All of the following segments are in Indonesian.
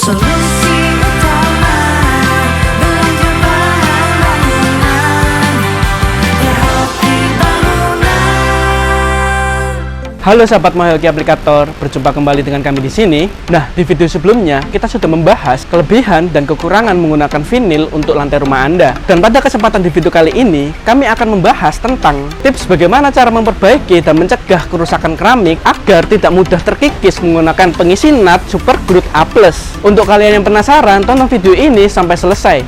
Solusi utama belanja bahan bangunan, Hoki Bangunan. Halo sahabat MyHoki Aplikator, berjumpa kembali dengan kami di sini. Nah, di video sebelumnya kita sudah membahas kelebihan dan kekurangan menggunakan vinil untuk lantai rumah Anda. Dan pada kesempatan di video kali ini, kami akan membahas tentang tips bagaimana cara memperbaiki dan mencegah kerusakan keramik agar tidak mudah terkikis menggunakan pengisi nut Super Groot A+. Untuk kalian yang penasaran, tonton video ini sampai selesai.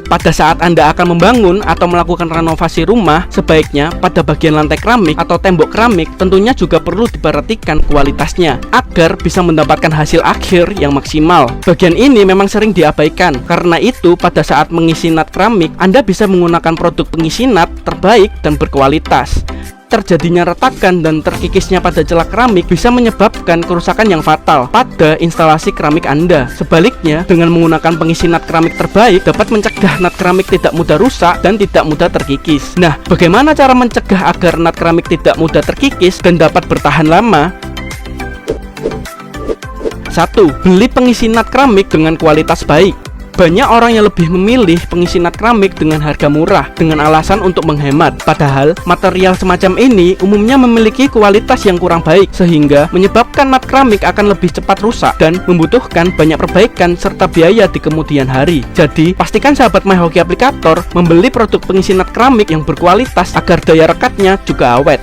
Pada saat Anda akan membangun atau melakukan renovasi rumah, sebaiknya pada bagian lantai keramik atau tembok keramik tentunya juga perlu diperhatikan kualitasnya agar bisa mendapatkan hasil akhir yang maksimal. Bagian ini memang sering diabaikan, karena itu pada saat mengisi nut keramik, Anda bisa menggunakan produk pengisi nut terbaik dan berkualitas. Terjadinya retakan dan terkikisnya pada celah keramik bisa menyebabkan kerusakan yang fatal pada instalasi keramik Anda. Sebaliknya, dengan menggunakan pengisi nut keramik terbaik dapat mencegah nut keramik tidak mudah rusak dan tidak mudah terkikis. Nah, bagaimana cara mencegah agar nut keramik tidak mudah terkikis dan dapat bertahan lama? 1. Beli pengisi nut keramik dengan kualitas baik. Banyak orang yang lebih memilih pengisi nut keramik dengan harga murah dengan alasan untuk menghemat. Padahal material semacam ini umumnya memiliki kualitas yang kurang baik, sehingga menyebabkan nut keramik akan lebih cepat rusak dan membutuhkan banyak perbaikan serta biaya di kemudian hari. Jadi pastikan sahabat MyHoki Aplikator membeli produk pengisi nut keramik yang berkualitas agar daya rekatnya juga awet.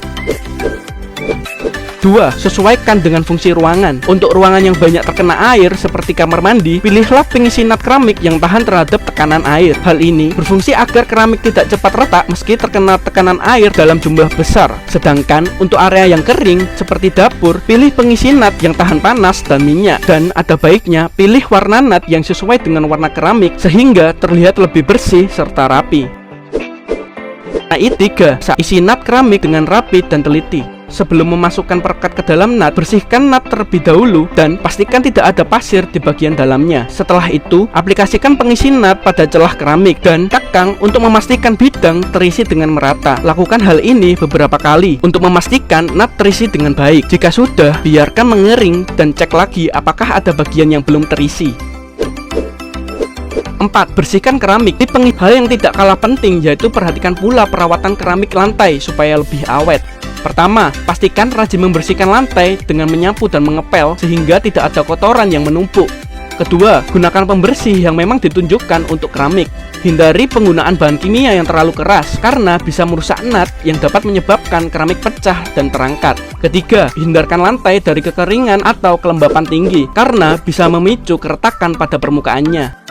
2. Sesuaikan dengan fungsi ruangan. Untuk ruangan yang banyak terkena air seperti kamar mandi, pilihlah pengisi nut keramik yang tahan terhadap tekanan air. Hal ini berfungsi agar keramik tidak cepat retak meski terkena tekanan air dalam jumlah besar. Sedangkan untuk area yang kering seperti dapur, pilih pengisi nut yang tahan panas dan minyak. Dan ada baiknya pilih warna nut yang sesuai dengan warna keramik sehingga terlihat lebih bersih serta rapi. 3. Isi nut keramik dengan rapi dan teliti. Sebelum memasukkan perekat ke dalam nut, bersihkan nut terlebih dahulu dan pastikan tidak ada pasir di bagian dalamnya. Setelah itu, aplikasikan pengisi nut pada celah keramik dan tekan untuk memastikan bidang terisi dengan merata. Lakukan hal ini beberapa kali untuk memastikan nut terisi dengan baik. Jika sudah, biarkan mengering dan cek lagi apakah ada bagian yang belum terisi. 4. Bersihkan keramik. Hal yang tidak kalah penting yaitu perhatikan pula perawatan keramik lantai supaya lebih awet. Pertama, pastikan rajin membersihkan lantai dengan menyapu dan mengepel sehingga tidak ada kotoran yang menumpuk. Kedua, gunakan pembersih yang memang ditunjukkan untuk keramik. Hindari penggunaan bahan kimia yang terlalu keras karena bisa merusak nut yang dapat menyebabkan keramik pecah dan terangkat. Ketiga, hindarkan lantai dari kekeringan atau kelembapan tinggi karena bisa memicu keretakan pada permukaannya.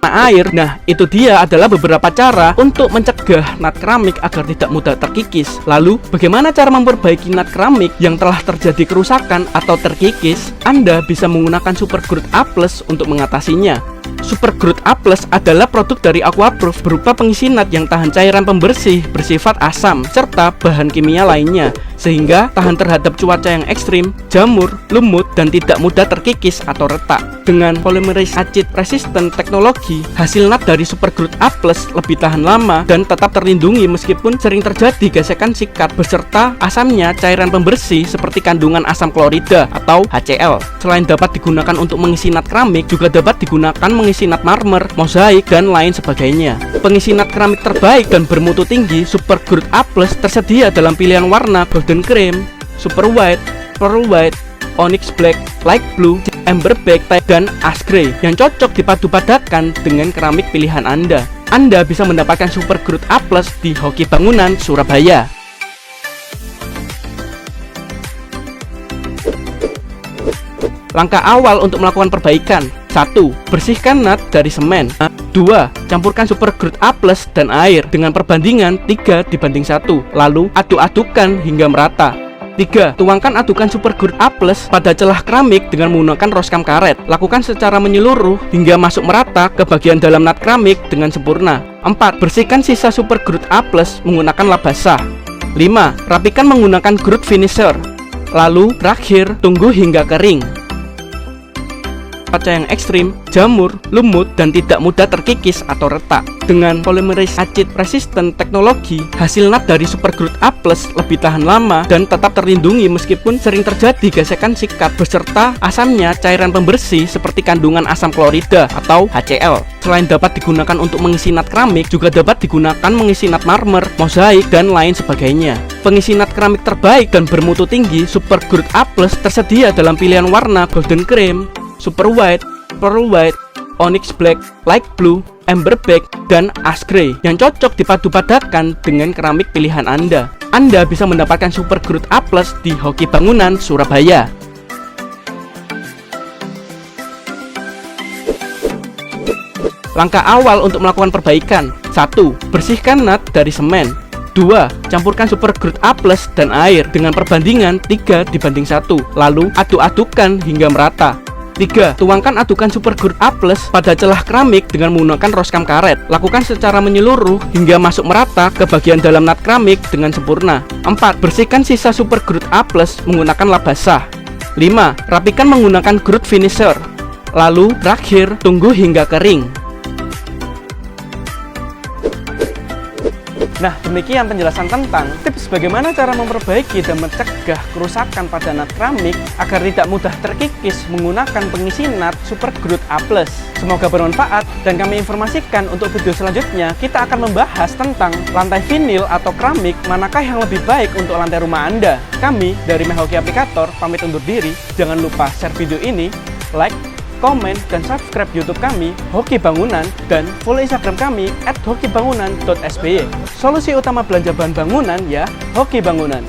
Air. Nah, itu dia adalah beberapa cara untuk mencegah nut keramik agar tidak mudah terkikis. Lalu, bagaimana cara memperbaiki nut keramik yang telah terjadi kerusakan atau terkikis? Anda bisa menggunakan Super Groot A+ untuk mengatasinya. Super Groot A+ adalah produk dari Aquaproof berupa pengisi nut yang tahan cairan pembersih bersifat asam serta bahan kimia lainnya, sehingga tahan terhadap cuaca yang ekstrim, jamur, lumut, dan tidak mudah terkikis atau retak. Dengan polymerase acid resistant teknologi, hasil nut dari Super Groot A+ lebih tahan lama dan tetap terlindungi meskipun sering terjadi gesekan sikat beserta asamnya cairan pembersih seperti kandungan asam klorida atau HCl. Selain dapat digunakan untuk mengisi nut keramik, juga dapat digunakan mengisi nut marmer, mozaik, dan lain sebagainya. Pengisi nut keramik terbaik dan bermutu tinggi Super Groot A+ tersedia dalam pilihan warna golden cream, super white, pearl white, onyx black, light blue, amber black, dan ash gray yang cocok dipadu-padankan dengan keramik pilihan Anda. Anda bisa mendapatkan Super Groot A+ di Hoki Bangunan, Surabaya. Langkah awal untuk melakukan perbaikan. 1. Bersihkan nut dari semen. 2. Campurkan Super Groot A+ dan air dengan perbandingan 3:1. Lalu aduk-adukan hingga merata. 3. Tuangkan adukan Super Groot A+ pada celah keramik dengan menggunakan roskam karet. Lakukan secara menyeluruh hingga masuk merata ke bagian dalam nut keramik dengan sempurna. 4. Bersihkan sisa Super Groot A+ menggunakan lap basah. 5. Rapikan menggunakan Groot Finisher. Lalu terakhir, tunggu hingga kering. cuaca yang ekstrim, jamur, lumut, dan tidak mudah terkikis atau retak. Dengan polymerase acid resistant teknologi, hasil NAT dari Supergrowth A+ lebih tahan lama dan tetap terlindungi meskipun sering terjadi gesekan sikat beserta asamnya cairan pembersih seperti kandungan asam klorida atau HCl. Selain dapat digunakan untuk mengisi NAT keramik, juga dapat digunakan mengisi NAT marmer, mozaik, dan lain sebagainya. Pengisi NAT keramik terbaik dan bermutu tinggi Supergrowth A+ tersedia dalam pilihan warna Golden Cream, Super White, Pearl White, Onyx Black, Light Blue, Amber Black, dan Ash Grey yang cocok dipadu-padakan dengan keramik pilihan Anda. Anda bisa mendapatkan Supergrowth A+ di Hoki Bangunan, Surabaya. Langkah awal untuk melakukan perbaikan: 1. Bersihkan NAT dari semen. 2. Campurkan Supergrowth A+ dan air dengan perbandingan 3:1. Lalu aduk-adukan hingga merata. 3. Tuangkan adukan Supergrowth A+ pada celah keramik dengan menggunakan roskam karet. Lakukan secara menyeluruh hingga masuk merata ke bagian dalam NAT keramik dengan sempurna. 4. Bersihkan sisa Supergrowth A+ menggunakan lap basah. 5. Rapikan menggunakan Growth Finisher. Lalu terakhir, tunggu hingga kering. Nah, demikian penjelasan tentang tips bagaimana cara memperbaiki dan mencegah kerusakan pada NAT keramik agar tidak mudah terkikis menggunakan pengisi NAT Supergrowth A+. Semoga bermanfaat, dan kami informasikan untuk video selanjutnya kita akan membahas tentang lantai vinil atau keramik manakah yang lebih baik untuk lantai rumah Anda. Kami dari Mehoki Aplikator pamit undur diri. Jangan lupa share video ini, like, komen, dan subscribe YouTube kami, Hoki Bangunan, dan follow Instagram kami @hokibangunan.sby. Solusi utama belanja bahan bangunan ya, Hoki Bangunan.